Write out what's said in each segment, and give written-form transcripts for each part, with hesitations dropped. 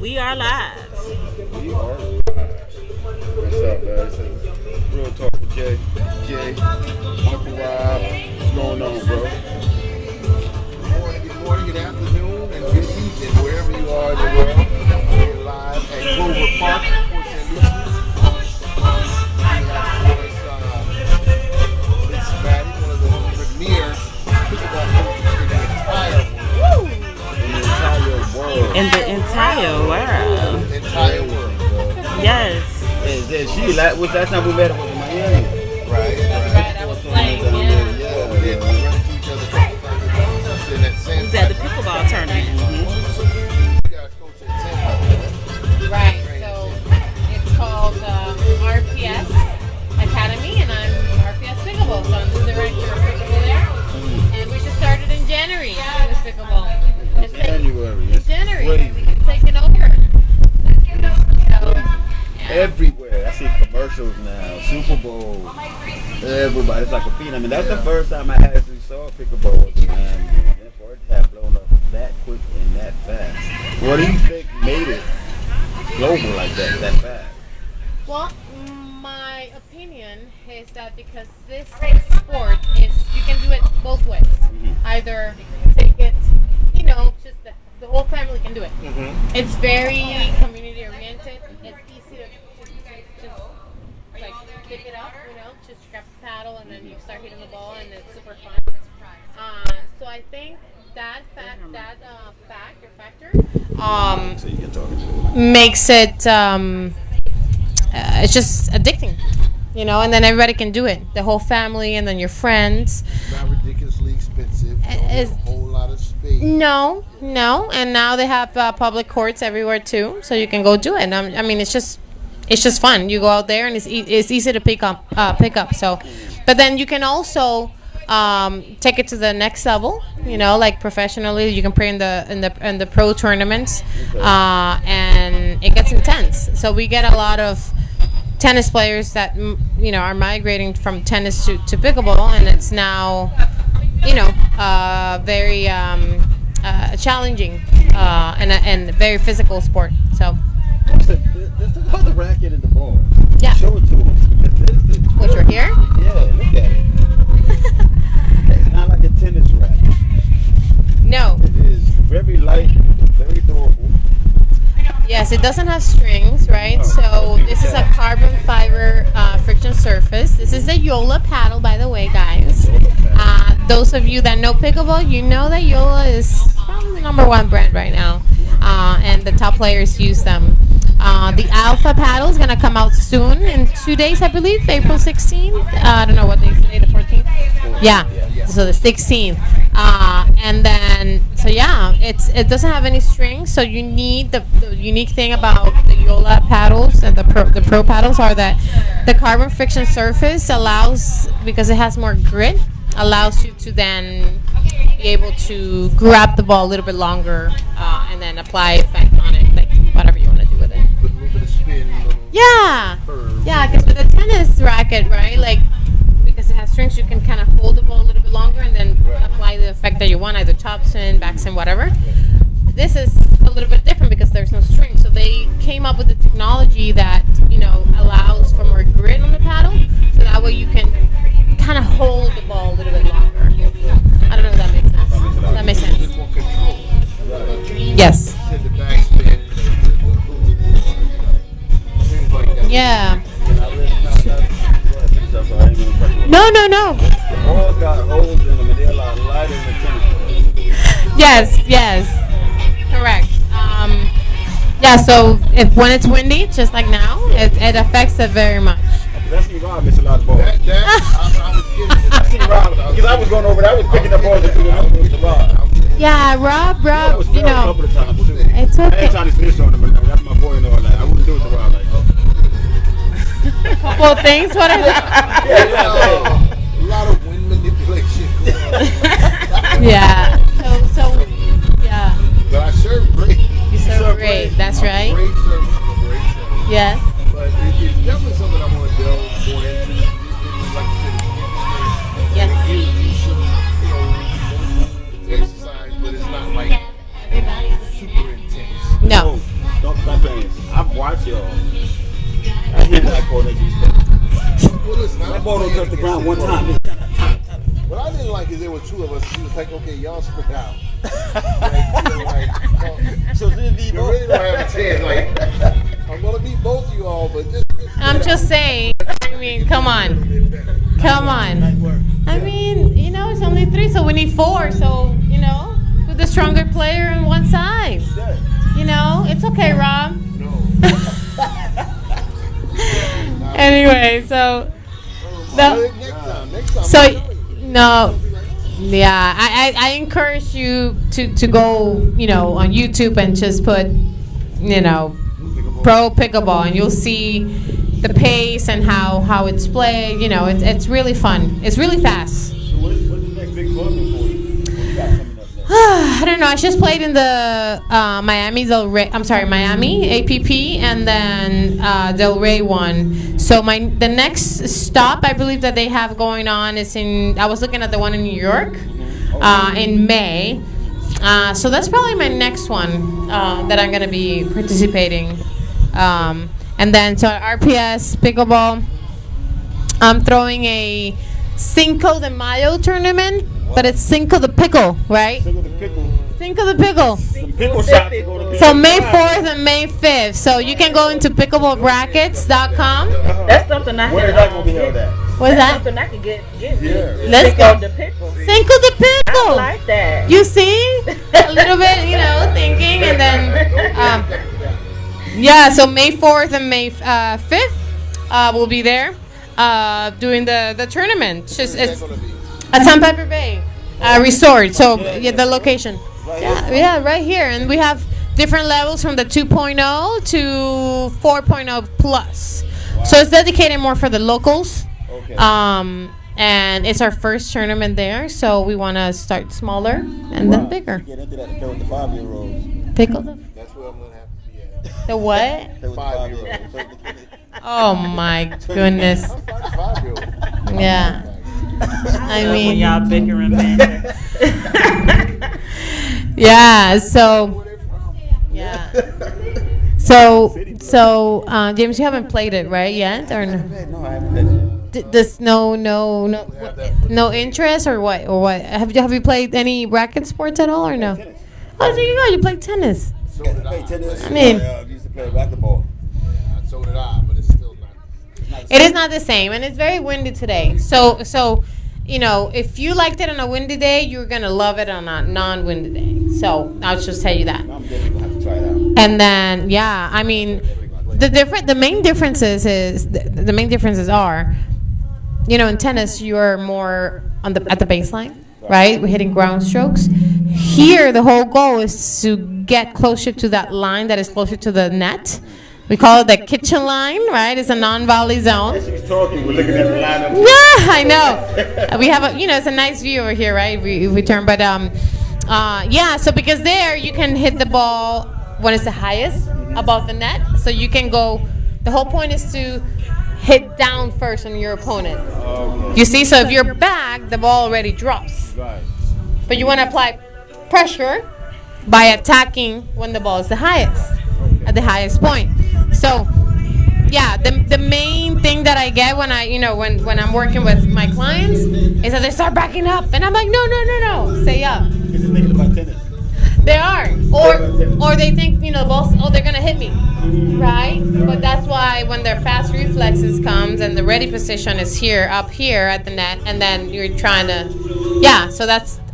We are live. We are live. What's up, guys? Real Talk with Jay, Uncle Rob. What's going on, bro? Good morning, good afternoon, and good evening, wherever you are in the world. We're live at Clover Park, Port St. Lucie. We have, of course, Miss Maddie, one of the premier pickleball coaches in the entire world. In the entire world. The entire world. Yes. And she, last time we met her was in Miami. Right. I was playing, We run into each other a couple times in that same He's at the pickleball tournament. You guys coach at Sandpiper. Right, so it's called RPS Academy, and I'm RPS Pickleball, so I'm the director of pickleball there. And we just started in January with pickleball. It's January. It's taking over. So, Everywhere. I see commercials now, Super Bowl. Everybody. It's like a phenom. I mean, that's the first time I actually saw pickleball was in Miami. And for it to have blown up that quick and that fast. What do you think made it global like that fast? well, my opinion is that because this sport is, you can do it both ways. Either take it, just the whole family can do it. It's very community oriented. It's easy to just like pick it up, just grab the paddle and then you start hitting the ball and it's super fun. So I think that factor So you can talk to makes it it's just addicting, and then everybody can do it, the whole family and then your friends. Not ridiculously expensive. Don't need a whole lot of space. No, and now they have public courts everywhere too, so you can go do it. I mean, it's just fun. You go out there and it's easy to pick up. So, but then you can also take it to the next level. Like professionally, you can play in the pro tournaments, and it gets intense. So we get a lot of tennis players that are migrating from tennis to pickleball, and it's now very challenging and a very physical sport. So Let's talk about the racket and the ball. Yeah. Show it to us. which we're here. Yeah, look at it. It's not like a tennis racket. No. It is very light, very durable. Yes, it doesn't have strings, right? So this is a carbon fiber friction surface. This is a Yola paddle, by the way, guys. Those of you that know pickleball, you know that Yola is probably the #1 brand right now, and the top players use them. The Alpha paddle is going to come out soon, in 2 days, I believe, April 16th. I don't know what day is today, the 14th? Yeah, so the 16th. And then, it doesn't have any strings, so you need the unique thing about the Yola paddles and the pro paddles are that the carbon friction surface allows, because it has more grit, allows you to then be able to grab the ball a little bit longer and then apply effect on it, like whatever you want to do with it. Put a little bit of spin, Yeah, curve. because with a tennis racket, right, because it has strings, you can kind of hold the ball a little bit longer and then apply the effect that you want, either top spin, back spin, whatever. This is a little bit different because there's no string, so they came up with the technology that allows for more grit on the paddle, so that way you can kind of hold the ball a little bit longer. I don't know if that makes sense. That makes A sense. bit more control. Yes. Said the backspin, things like that. Yeah. Can I No. The ball's got holes in them and they're a lot lighter than the tennis ball. Yes. Correct. So when it's windy, just like now, it affects it very much. That's see Rob miss a lot of balls. I was getting I see Rob, because I was going over there, I was picking up balls and doing it to Rob. Yeah, Rob, I was fair a couple of times too. it's I ain't okay. trying to snitch on him, but that's my boy and all that. I wouldn't do it to Rob like that. Couple of things, whatever. a lot of wind manipulation. Yeah. So, yeah. But I serve great. You serve great. That's right. Great service. Yes. But it's definitely something I want to delve more into. Like you said, it's Yes. it gives you some, exercise, but it's not like super intense. No. Don't ball don't touch the ground one time. What I didn't like is there were two of us. She was like, okay, y'all spread out. So you really don't have a chance. Like, I'm gonna beat both of you all, but just I'm just saying. I mean, come on. Come on. I mean, it's only 3, so we need 4. So, put the stronger player on one side. It's okay, Rob. no. Anyway, so. Next time. So, no. Yeah, I encourage you to go, on YouTube and just put, pro pickleball, and you'll see the pace and how it's played. It's really fun. It's really fast. So what's the next big tournament for you? What you got coming up next? I don't know. I just played in the Miami APP, and then Del Rey one. So the next stop I believe that they have going on is I was looking at the one in New York in May. So that's probably my next one that I'm gonna be participating. And then so at RPS Pickleball, I'm throwing a Cinco de Mayo tournament, but it's Cinco de Pickle, right? Cinco de Pickle. Cinco de Pickle. Some pickle shots to go to So May 4th and May 5th. So you can go into pickleballbrackets.com. That's something I Where is that going to be held at? What's that? Something I can get. Yeah. Let's go. The pickle. Cinco de Pickle. I like that. You see? A little bit, thinking, and then, yeah, so May 4th and May 5th, we'll be there doing the tournament. It's at Sandpiper Resort, so the location. Yeah, right here. And we have different levels from the 2.0 to 4.0 plus. So it's dedicated more for the locals. Okay. And it's our first tournament there, so we want to start smaller and then bigger. Get into that to play with the 5-year-olds. Pickle That's where I'm gonna have to be at. the what? Play with the 5-year-olds. Oh my goodness. I'm 5-year-old. Yeah. I When mean, y'all bickering, man. yeah. So, yeah. So, James, you haven't played it, right? Yet or no? No, I haven't been. Does no interest or what? Have you played any racket sports at all or no? Tennis. Oh, there you go. You play tennis. So did Play I. tennis. I mean- I used to play racquetball. So did I, but it's still not. It is not the same, and it's very windy today. So if you liked it on a windy day, you're gonna love it on a non-windy day. So I'll just tell you that. I'm definitely going to have to try it out. And then I mean, the main differences are, in tennis you're more at the baseline, right? We're hitting ground strokes. Here the whole goal is to get closer to that line that is closer to the net. We call it the kitchen line, right? It's a non-volley zone. As she's talking, we're looking at the lineup. Yeah, I know. We have it's a nice view over here, right? We turn, but so because there you can hit the ball when it's the highest above the net, so you can go. The whole point is to hit down first on your opponent. Okay. You see, so if you're back, the ball already drops, Right. but you want to apply pressure by attacking when the ball is the highest, at the highest point. So, yeah, the main thing that I get when when I'm working with my clients is that they start backing up, and I'm like, no, stay up. Is it thinking about tennis? They are, or they think the balls. Oh, they're gonna hit me, right? But that's why when their fast reflexes comes and the ready position is up here at the net, and then you're trying to, So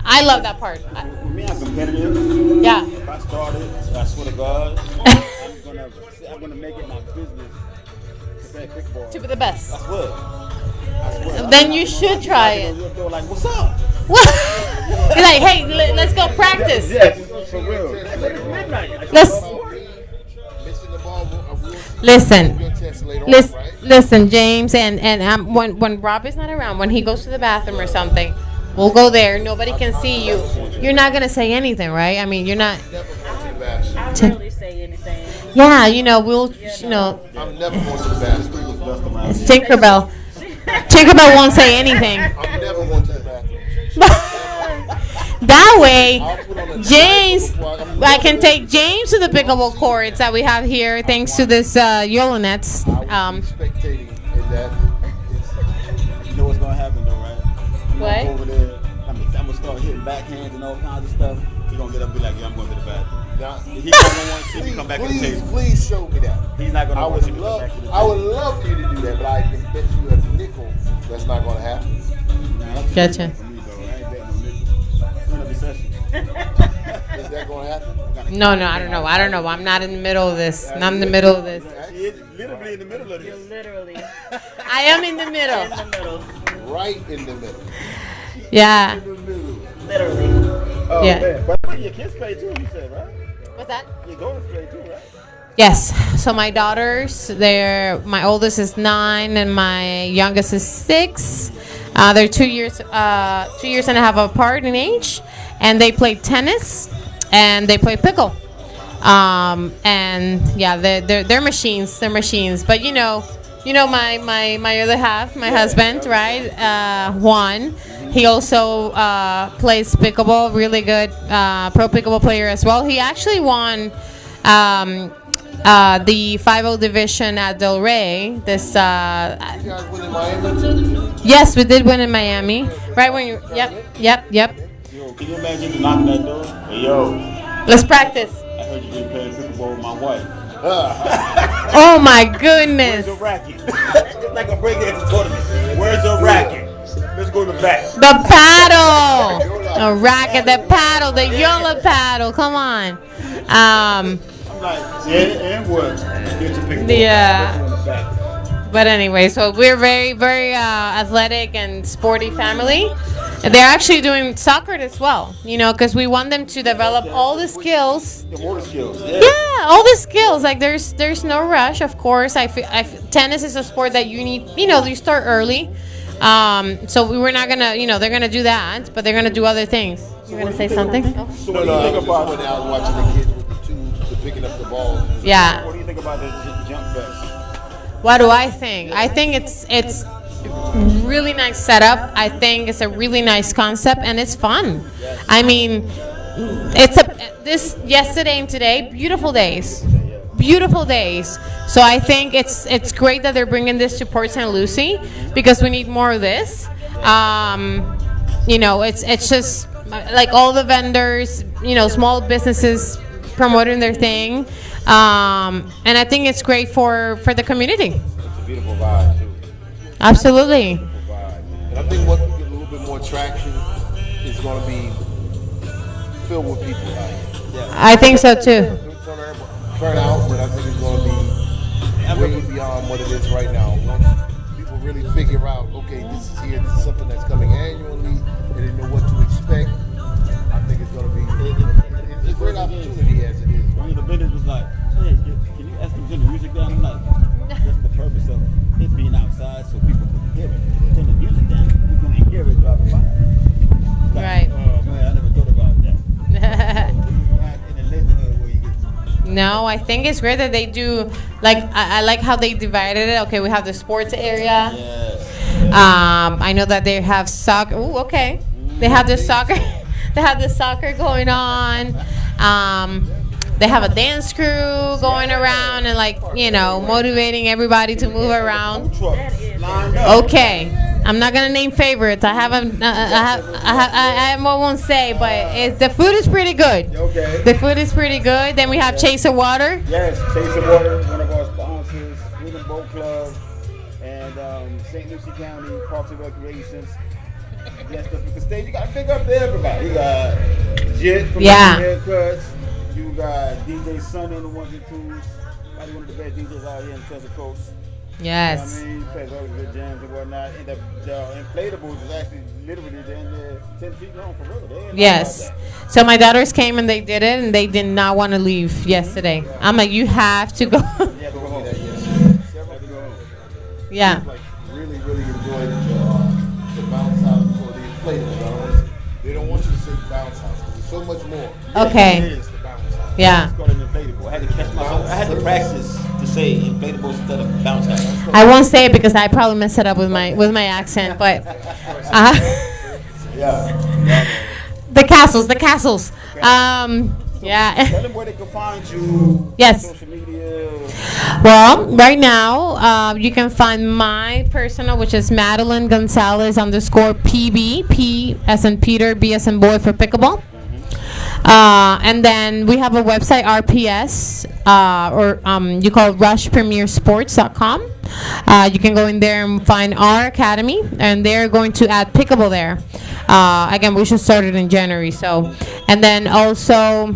I love that part. For me, I'm competitive. Yeah. If I started, I swear to God, I'm gonna make it my business to play kickball. To be the best. I swear. Then you should try it. They're like, what's up? You're like, hey, let's go practice. Yes, for real. Let's Missing the ball. listen. We'll test later on, Listen, right? listen, James, and when Rob is not around, when he goes to the bathroom or something, we'll go there. Nobody can see you. You're not gonna say anything, right? I mean, you're not. Never going to the bathroom. I don't really say anything. Yeah, we'll, I'm never going to the bathroom. Tinkerbell. Tinkerbell won't say anything. I'm never going to the bathroom. That way, I'll put on a James, I'm I can take James to the pickleball courts that we have here, thanks to this YOLO nets. I will be spectating in that. You know what's gonna happen though, right? I'm What? gonna go over there. I'm gonna start hitting backhands and all kinds of stuff. He's gonna get up and be like, yeah, I'm going to the bathroom. Now, He's not gonna want to see me come back to the please, table. please show me that. He's not gonna I want to see would me come love, back to the table. I would love for you to do that, but I can bet you a nickel that's not gonna happen. Nah, that's Gotcha. too much for me, though. I ain't betting no nickel. We're in a recession. Is that gonna happen? No, I don't know. I'm not in the middle of this. Not in the middle of this. She is literally in the middle of You're this. literally I am in the in middle. the middle. Right in the middle. Yeah. In the middle. Literally. Oh, Yeah. man. But I think your kids play too, you said, right? What's that? Your daughters play too, right? Yes. So my daughters, my oldest is 9 and my youngest is 6. They're 2 years and a half apart in age, and they play tennis and they play pickle. And yeah, they're machines. They're machines. But you know my other half, my husband, right? Juan. He also plays pickleball. Really good pro pickleball player as well. He actually won the 5-0 division at Del Rey. This You guys win in Miami too? yes, we did win in Miami. Right when you yep. Yo, can you imagine you knocking that door? Hey, yo, Let's practice. I heard you been playing pickleball with my wife. Oh my Where's goodness. the racket? It's like a breakdance tournament. Where's the racket? Let's go to the back. The paddle, the racket, the paddle, the yellow paddle. Come on. I'm like, and what? Get your pickleball. Yeah. Let's go in the back. But anyway, so we're very, very athletic and sporty family. And they're actually doing soccer as well, because we want them to develop all the skills. The motor skills. Yeah. Yeah, all the skills. Like there's no rush, of course. Tennis is a sport that you need. You start early. So we were not gonna. They're gonna do that, but they're gonna do other things. You're gonna say something? Oh. So what do you think about when I was watching the kids with the tubes, the picking up the ball. Yeah. What do you think about the jump fest? What do I think? I think it's really nice setup. I think it's a really nice concept and it's fun. I mean, this yesterday and today, beautiful days. So I think it's great that they're bringing this to Port St. Lucie because we need more of this. It's just like all the vendors, small businesses promoting their thing. And I think it's great for the community. It's a beautiful vibe too. Absolutely. Beautiful vibe, man. And I think once we get a little bit more traction, it's going to be filled with people out here. I think so too. Turn out, but I think it's going to be way beyond what it is right now. Once people really figure out, okay, this is here, this is something that's coming annually, and they know what to expect, I think it's going to be it's a great opportunity as it is. One of the vendors was like, hey, can you ask them to turn the music down? I'm like, that's the purpose of it being outside so people can hear it. Turn the music down, you're going to hear it driving by. Like, Right. Oh, man, I never thought about that. Not in the neighborhood where you get No, I think it's great that they do. Like I like how they divided it. Okay, we have the sports area. yes. I know that they have soccer. Ooh, okay. They have the soccer. They have the soccer going on. They have a dance crew going around and motivating everybody to move around. Trucks lined up. Okay, I'm not gonna name favorites. I won't say, but the food is pretty good. Okay. The food is pretty good. Then we have Chase of Water. Yes, Taste of Water, one of our sponsors, Rhythm Boat Club, and St. Lucie County Parks and Recreations. Yes, the stage, you got to pick up everybody. You got Jit from Yeah. Haircuts. You got DJ Sunny on the ones and twos. Probably one of the best DJs out here in Central Coast. Yes. You know what I mean? He plays all the good jams and whatnot. And the inflatables is actually literally down there 10 feet long for real. They ain't Yes. about that. So my daughters came and they did it, and they did not want to leave yesterday. I'm like, you have to go. You have to go home. Several have to go home. Yeah. Like really, really enjoyed the bounce house or the inflatable. They don't want you to say bounce house because there's so much more. Okay. It is the bounce house. Yeah. It's called an inflatable. I had to catch myself. I had to practice to say inflatables instead of bounce house. I won't say it because I probably messed it up with my accent, but Yeah. the castles. Yeah. Tell them where they can find you. Yes. Social media. Well, right now, you can find my personal, which is Madeline Gonzalez _ PB, P as in Peter, B as in boy for pickleball. And then we have a website, RPS, or you call it rushpremiersports.com. You can go in there and find our academy, and they're going to add pickleball there. Again, we should start it in January. So, and then also,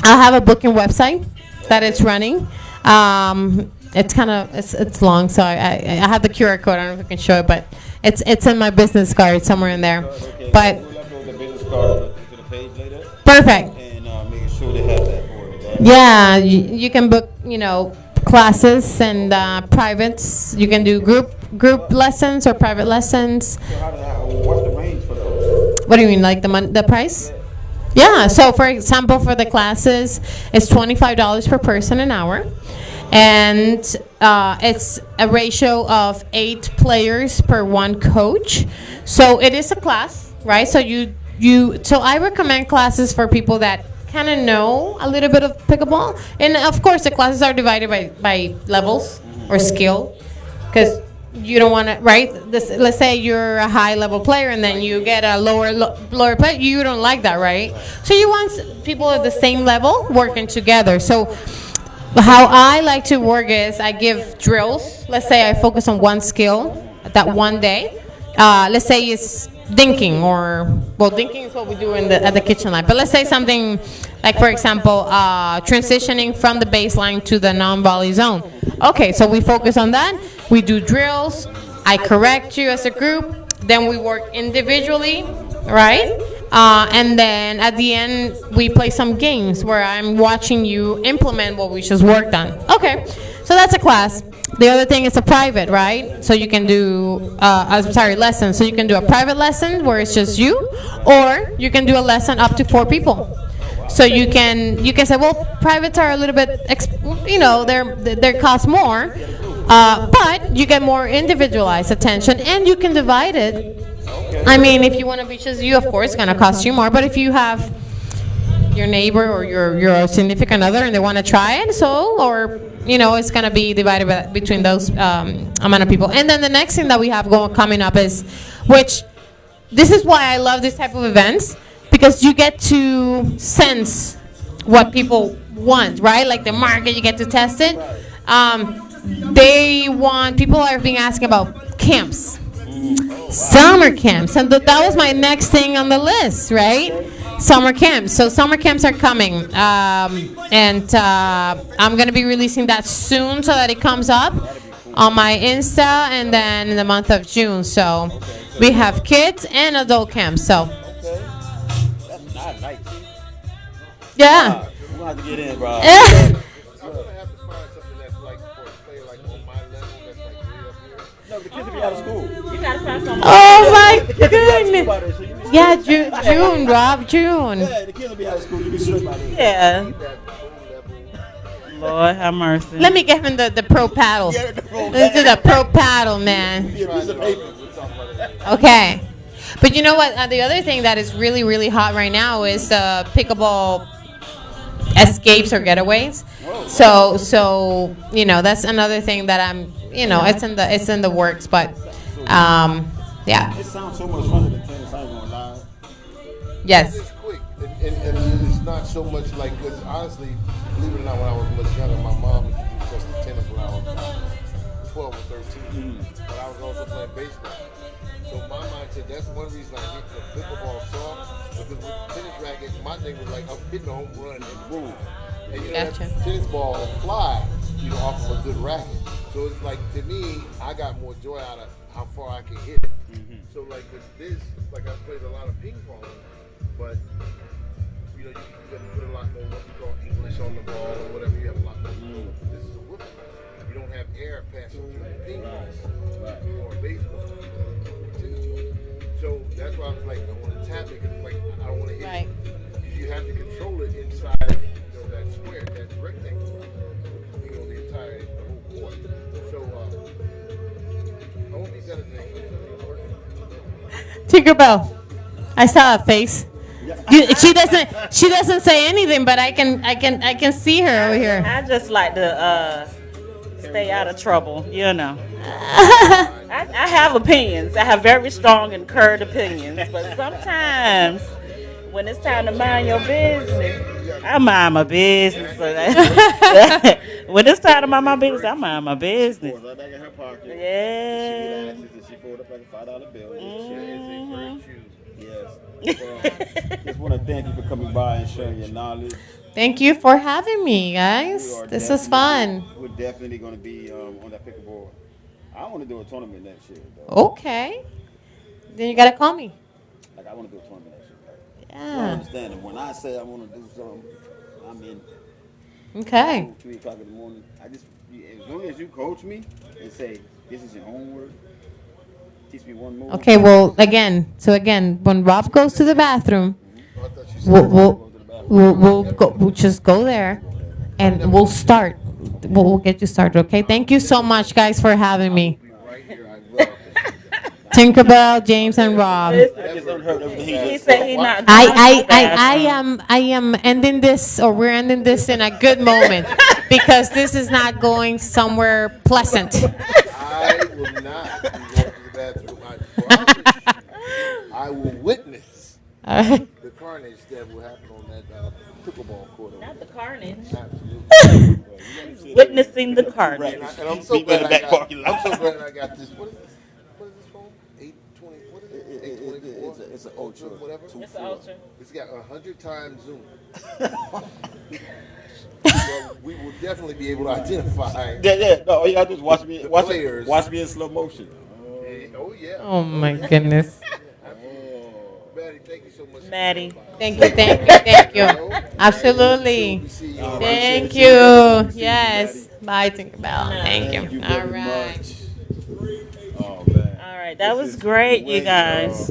I have a booking website that it's running. It's kind of it's long, so I have the QR code. I don't know if I can show it, but it's in my business card somewhere in there. Okay. But We'll upload the business card to the page later, perfect. and make sure they have that for it. Right? Yeah, you can book, classes and privates. You can do group lessons or private lessons. So what's the range for those? What do you mean, like the price? Yeah. So for example, for the classes, it's $25 per person an hour, and it's a ratio of 8 players per 1 coach. So it is a class, right? So so I recommend classes for people that kind of know a little bit of pickleball, and of course the classes are divided by levels or skill, because you don't want to, right? Let's say you're a high level player and then you get a lower player. You don't like that, right? So you want people at the same level working together. So how I like to work is I give drills. Let's say I focus on one skill that one day. Let's say it's dinking, dinking is what we do at the kitchen line. But let's say something like, for example, transitioning from the baseline to the non-volley zone. Okay, so we focus on that. We do drills. I correct you as a group. Then we work individually, right? And then at the end, we play some games where I'm watching you implement what we just worked on. Okay, so that's a class. The other thing is a private, right? So you can do, lessons. So you can do a private lesson where it's just you, or you can do a lesson up to 4 people. So you can say, well, privates are a little bit, they cost more, but you get more individualized attention, and you can divide it. I mean, if you want to be just you, of course, it's going to cost you more. But if you have your neighbor or your significant other and they want to try it, it's going to be divided between those amount of people. And then the next thing that we have coming up is, which this is why I love this type of events, because you get to sense what people want, right? Like the market, you get to test it. People are being asking about camps, summer camps, and that was my next thing on the list, right? Summer camps. So summer camps are coming, and I'm gonna be releasing that soon so that it comes up on my Insta, and then in the month of June. So we have kids and adult camps. So That's not nice. yeah. We're gonna have to get in, bro. I'm gonna have to find something that's like for a player like on my level that's like way up here. No, the kids will be out of school. You gotta find something. Oh my The kids will be out of school goodness. by then, so you be Yeah, straight. June, Rob, June. Yeah, the kids will be out of school. You be straight by then. Yeah. That low level. Lord have mercy. Let me give him the pro paddle. Yeah, the pro This is the pro paddle, man. Yeah, piece of paper. We'll talk about that. Okay. But you know what? The other thing that is really, really hot right now is pickleball escapes or getaways. So that's another thing that I'm, it's in the works. But yeah. It sounds so much funner than tennis. I ain't gonna lie. Yes. It's quick, and it's not so much like, because honestly, believe it or not, when I was much younger, my mom introduced us to tennis when I was 12 or 13, but I was also playing baseball. So my mind said that's one reason I hit the pickleball soft, because with the tennis racket, my thing was like, I'm hitting a home run and boom. And Gotcha. that tennis ball will fly, off of a good racket. So it's like, to me, I got more joy out of how far I can hit it. So like with this, like I played a lot of ping pong, but you got to put a lot more what you call English on the ball or whatever. You have a lot more control. This is a whooping. You don't have air passing through the ping pong or baseball. So that's why I was like, I want to tap it, because like I don't want to hit Right. it. You have to control it inside that square, that rectangle, the entire whole court. So I won't be better than that. Tinkerbell. I saw a face. She doesn't say anything, but I can see her over here. I just like to stay out of trouble, you know. I have opinions. I have very strong and curved opinions, but sometimes when it's time to mind your business, I mind my business. When it's time to mind my business, I mind my business. Right back in her pocket. Yeah. She pulled up like a $5 bill. Mhm. Yes. Just want to thank you for coming by and sharing your knowledge. Thank you for having me, guys. We are This was definitely- fun. We're definitely going to be on that pickleball. I want to do a tournament next year, though. Okay. Then you gotta call me. Like, I want to do a tournament next year. Like, you don't Yeah. understand it. When I say I want to do something, I'm in Okay. 3 o'clock in the morning. As long as you coach me and say, this is your homework, teach me one move. Okay. Well, again, when Rob goes to the bathroom, I thought you said we'll just go there, and we'll start. We'll get you started. Okay. Thank you so much, guys, for having me. right here. I will. Tinkerbell, James, and Rob. I just unheard everything He he just said he not. I am ending this, or we're ending this in a good moment, because this is not going somewhere pleasant. I will not be going to the bathroom. I promise you. I will witness All right. the carnage that will happen on that pickleball court. Not the carnage. Absolutely. Witnessing the carnage. And I'm so glad I got. I'm so glad I got this. What is this? What is this phone? 820. What is it? 824. It's an Ultra. Whatever. It's an ultra. It's got 100 times zoom. So we will definitely be able to identify. Yeah. No, all you gotta do is watch me in slow motion. Oh yeah. Oh my goodness. Maddie, thank you so much. Maddie. Thank you. Absolutely. Thank you. Yes. Bye, Tinkerbell. Thank you. All right. Oh man. All right, that was great, you guys.